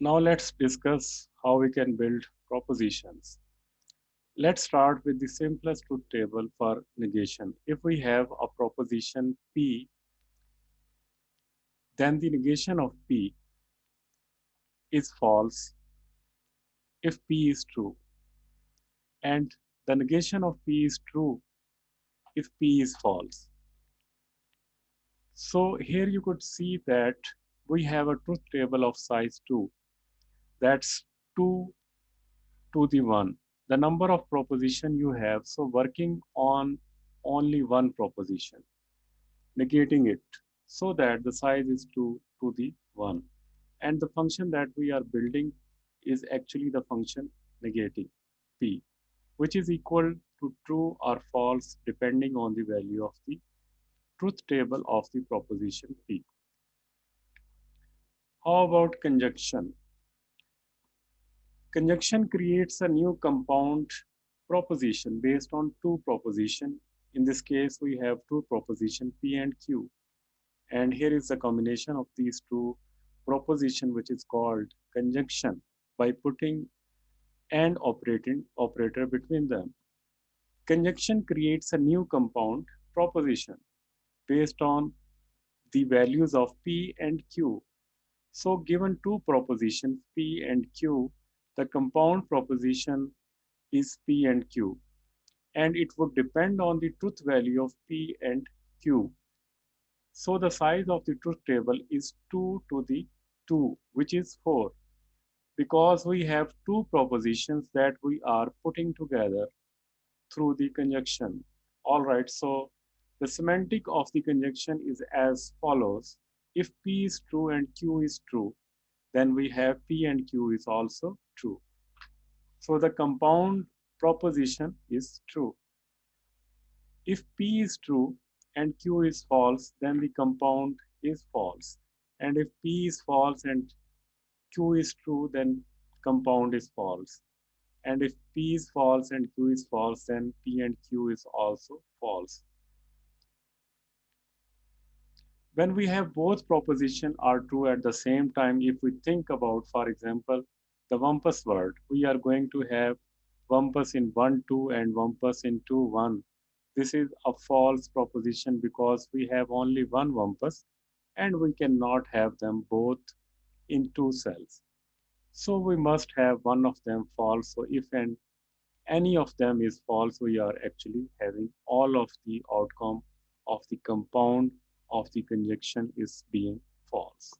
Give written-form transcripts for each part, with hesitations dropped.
Now let's discuss how we can build propositions. Let's start with the simplest truth table for negation. If we have a proposition P, then the negation of P is false if P is true, and the negation of P is true if P is false. So here you could see that we have a truth table of size 2. That's 2 to the 1. The number of proposition you have, so working on only one proposition, negating it, so that the size is 2 to the 1. And the function that we are building is actually the function negating P, which is equal to true or false depending on the value of the truth table of the proposition P. How about conjunction? Conjunction creates a new compound proposition based on two proposition. In this case, we have two proposition P and Q. And here is the combination of these two proposition, which is called conjunction, by putting and operator between them. Conjunction creates a new compound proposition based on the values of P and Q. So given two propositions P and Q, the compound proposition is P and Q, and it would depend on the truth value of P and Q. So the size of the truth table is 2 to the 2, which is 4, because we have two propositions that we are putting together through the conjunction. All right, so the semantic of the conjunction is as follows. If P is true and Q is true, then we have P and Q is also true. So the compound proposition is true. If P is true and Q is false, then the compound is false. And if P is false and Q is true, then compound is false. And if P is false and Q is false, then P and Q is also false. When we have both propositions are true at the same time, if we think about, for example, the Wampus word, we are going to have Wampus in 1, 2 and Wampus in 2, 1. This is a false proposition because we have only one Wampus and we cannot have them both in two cells. So we must have one of them false. So if any of them is false, we are actually having all of the outcome of the compound of the conjunction is being false.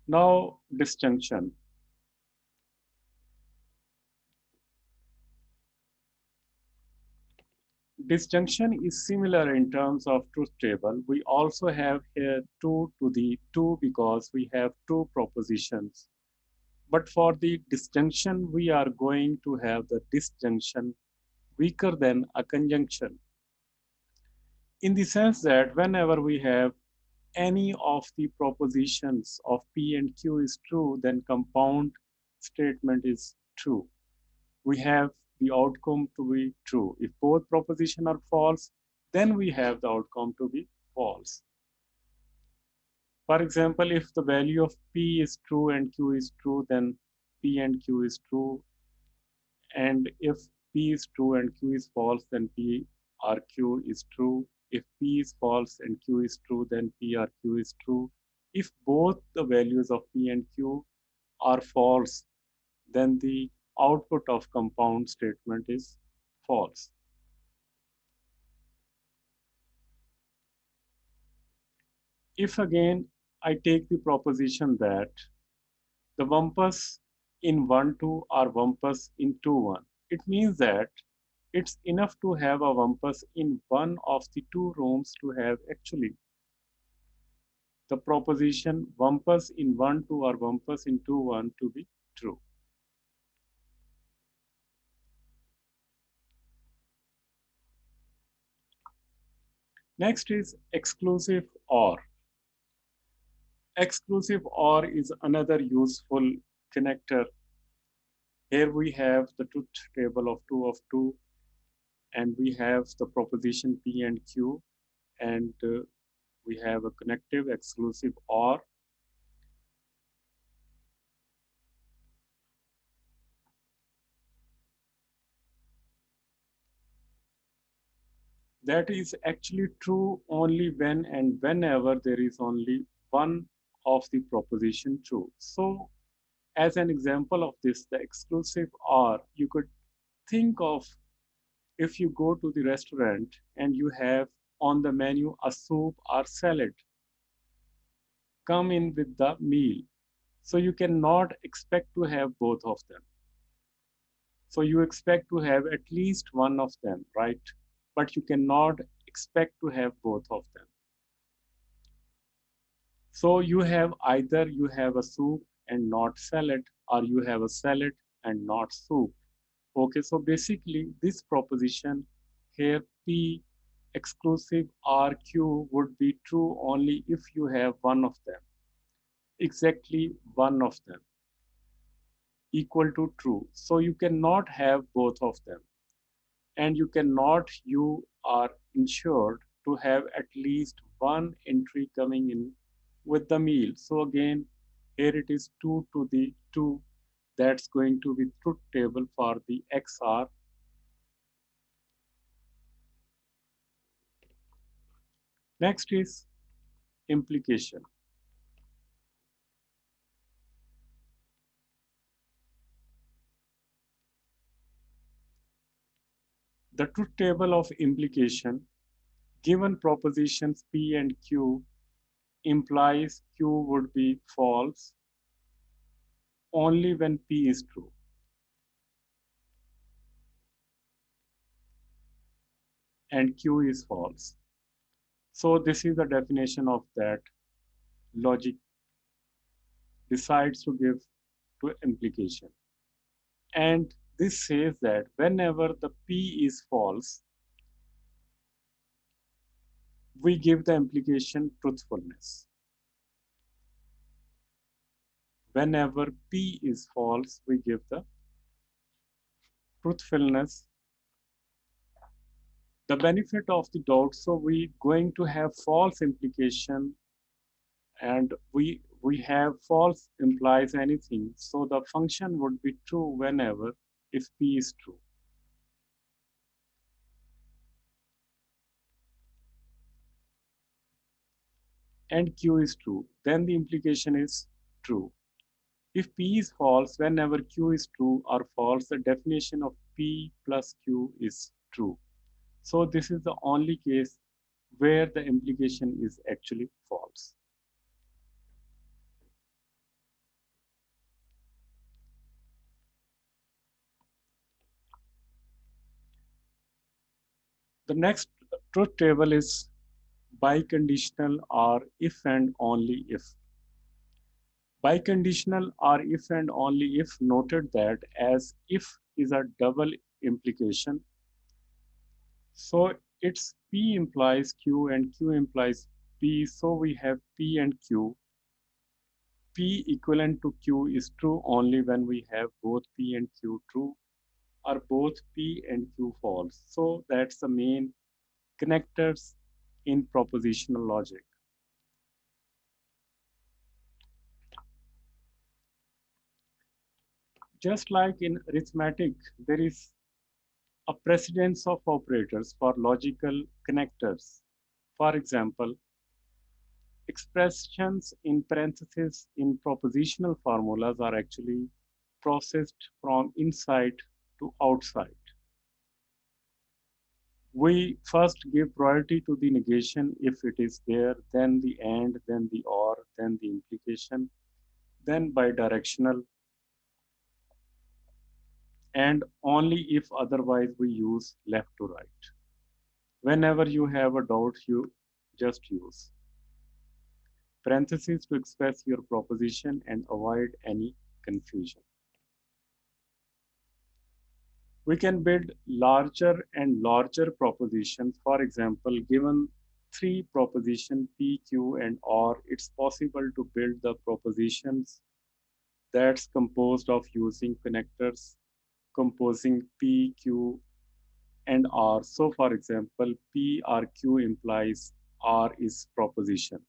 Now, disjunction. Disjunction is similar in terms of truth table. We also have here 2 to the 2 because we have two propositions. But for the disjunction, we are going to have the disjunction weaker than a conjunction, in the sense that whenever we have any of the propositions of P and Q is true, then compound statement is true. We have the outcome to be true. If both propositions are false, then we have the outcome to be false. For example, if the value of P is true and Q is true, then P and Q is true. And if P is true and Q is false, then P or Q is true. If P is false and Q is true, then P or Q is true. If both the values of P and Q are false, then the output of compound statement is false. If again I take the proposition that the Wampus in 1, 2 are Wampus in 2, 1, it means that it's enough to have a Wampus in one of the two rooms to have actually the proposition Wampus in 1, 2 or Wampus in 2, 1 to be true. Next is exclusive OR. Exclusive OR is another useful connector. Here we have the truth table of 2 of 2, and we have the proposition P and Q, and we have a connective exclusive OR. That is actually true only when and whenever there is only one of the proposition true. So as an example of this, the exclusive OR, you could think of if you go to the restaurant and you have on the menu a soup or salad come in with the meal. So you cannot expect to have both of them. So you expect to have at least one of them, right? But you cannot expect to have both of them. So you have either you have a soup and not salad, or you have a salad and not soup. Okay, so basically this proposition here P exclusive RQ would be true only if you have one of them, exactly one of them equal to true. So you cannot have both of them, and you are ensured to have at least one entry coming in with the meal. So again, here it is 2 to the 2. That's going to be truth table for the XR. Next is implication. The truth table of implication, given propositions P and Q, implies Q would be false only when P is true and Q is false. So this is the definition of that logic decides to give to implication. And this says that whenever the P is false, we give the implication truthfulness. Whenever P is false, we give the truthfulness. The benefit of the doubt, so we going to have false implication, and we have false implies anything. So the function would be true whenever if P is true. And Q is true, then the implication is true. If P is false, whenever Q is true or false, the definition of P plus Q is true. So this is the only case where the implication is actually false. The next truth table is biconditional or if and only if. Biconditional or if and only if, noted that as if is a double implication. So it's P implies Q and Q implies P. So we have P and Q. P equivalent to Q is true only when we have both P and Q true or both P and Q false. So that's the main connectors in propositional logic. Just like in arithmetic, there is a precedence of operators for logical connectors. For example, expressions in parentheses in propositional formulas are actually processed from inside to outside. We first give priority to the negation if it is there, then the and, then the or, then the implication, then bidirectional, and only if otherwise we use left to right. Whenever you have a doubt, you just use parentheses to express your proposition and avoid any confusion. We can build larger and larger propositions. For example, given three proposition P, Q, and R, it's possible to build the propositions that's composed of using connectors composing P, Q, and R. So for example, P or Q implies R is proposition.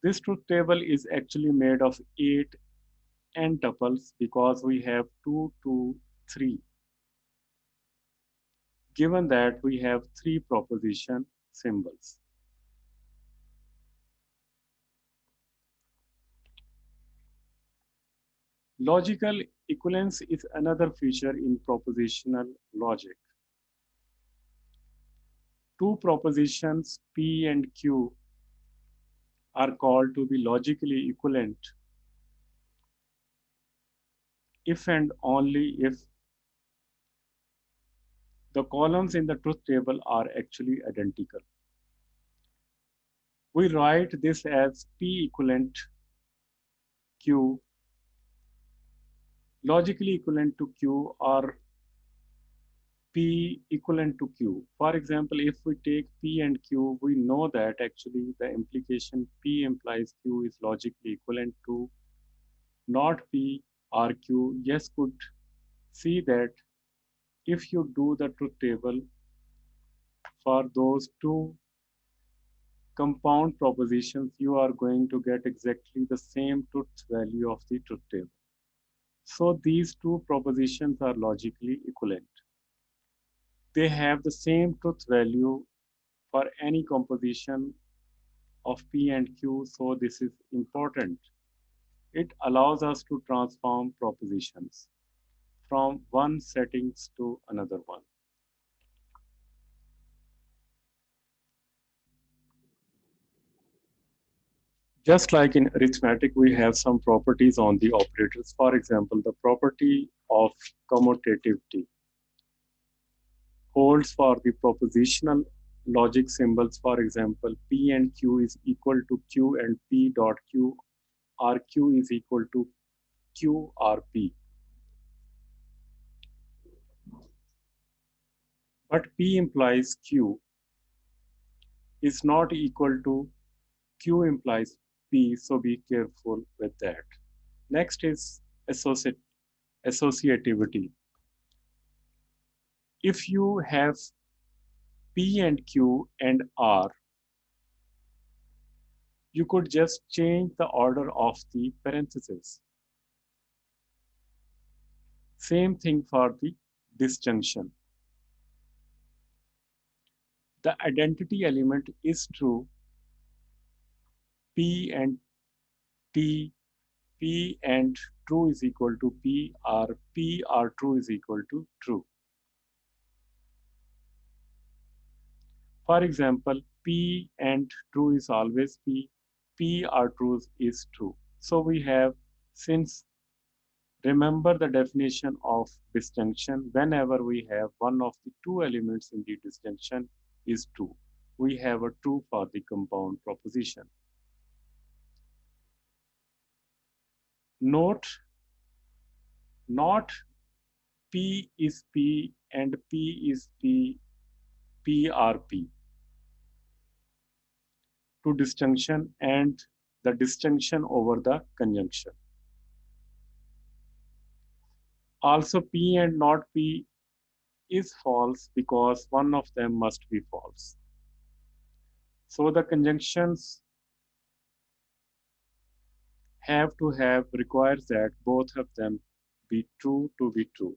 This truth table is actually made of 8 n tuples because we have 2, 2, 3. Given that we have 3 proposition symbols. Logical equivalence is another feature in propositional logic. Two propositions P and Q are called to be logically equivalent if and only if the columns in the truth table are actually identical. We write this as P equivalent Q, logically equivalent to Q, or P equivalent to Q. For example, if we take P and Q, we know that actually the implication P implies Q is logically equivalent to not P or Q. Yes, could see that if you do the truth table for those two compound propositions, you are going to get exactly the same truth value of the truth table. So these two propositions are logically equivalent. They have the same truth value for any composition of P and Q, so this is important. It allows us to transform propositions from one settings to another one. Just like in arithmetic, we have some properties on the operators. For example, the property of commutativity holds for the propositional logic symbols. For example, P and Q is equal to Q and P dot Q, or Q is equal to Q or P. But P implies Q is not equal to Q implies P, so be careful with that. Next is associativity. If you have P and Q and R, you could just change the order of the parentheses. Same thing for the disjunction. The identity element is true. P and T, P and true is equal to P, or P or true is equal to true. For example, P and true is always P, P or true is true. So we have, since remember the definition of disjunction, whenever we have one of the two elements in the disjunction is true, we have a true for the compound proposition. Note, not P is P and P is P, P or P to disjunction and the disjunction over the conjunction. Also, P and not P is false because one of them must be false. So the conjunctions have to have requires that both of them be true to be true.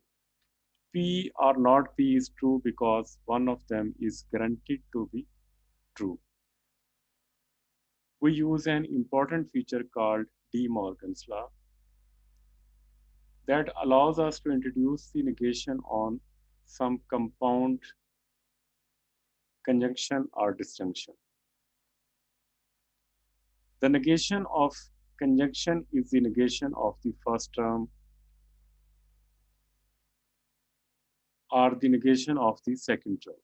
P or not P is true because one of them is guaranteed to be true. We use an important feature called De Morgan's law that allows us to introduce the negation on some compound conjunction or disjunction. The negation of conjunction is the negation of the first term or the negation of the second term.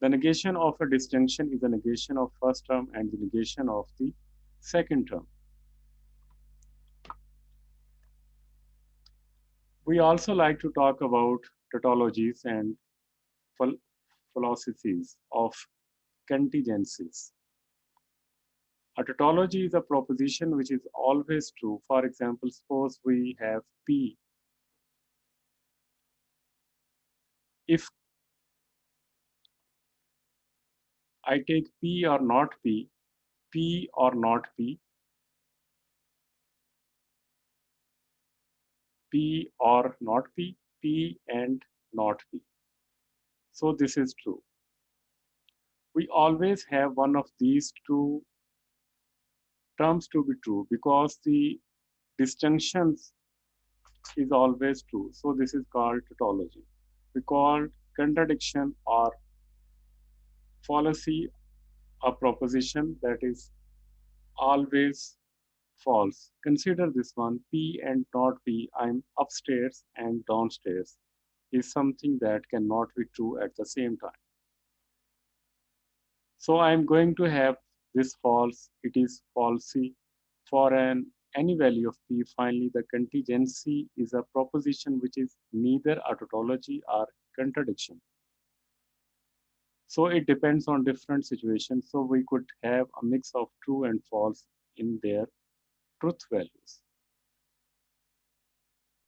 The negation of a disjunction is the negation of first term and the negation of the second term. We also like to talk about tautologies and philosophies of contingencies. A tautology is a proposition which is always true. For example, suppose we have P. If I take P or not P, P or not P, P or not P, P and not P. So this is true. We always have one of these two terms to be true because the distinctions is always true. So this is called tautology. We call contradiction or fallacy a proposition that is always false. Consider this one, P and not P, I'm upstairs and downstairs, is something that cannot be true at the same time. So I'm going to have this false, it is falsy for an any value of P. Finally, the contingency is a proposition which is neither a tautology or contradiction. So it depends on different situations. So we could have a mix of true and false in their truth values.